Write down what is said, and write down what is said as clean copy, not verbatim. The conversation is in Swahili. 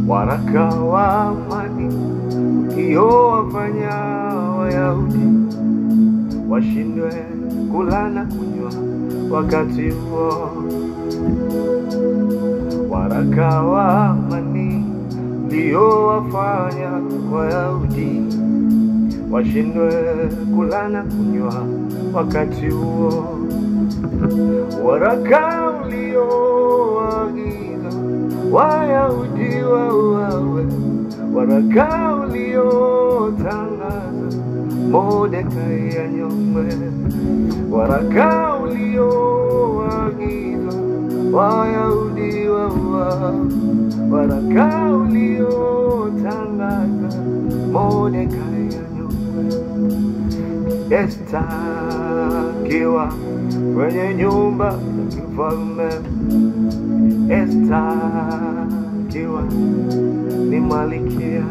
waraka wa amani uliowafanya Wayahudi washindwe kula na kunywa wakati huo. Waraka wa amani uliowafanya Wayahudi washindwe kula na kunywa wakati huo. Waraka ulioagiza Wayahudi wauawe, waraka uliotangaza Mordekai anyongwe, waraka ulioagiza Wayahudi wauawe, waraka uliotangaza Mordekai anyongwe. Esta akiwa kwenye nyumba ya kifalme, Esta akiwa ni malkia.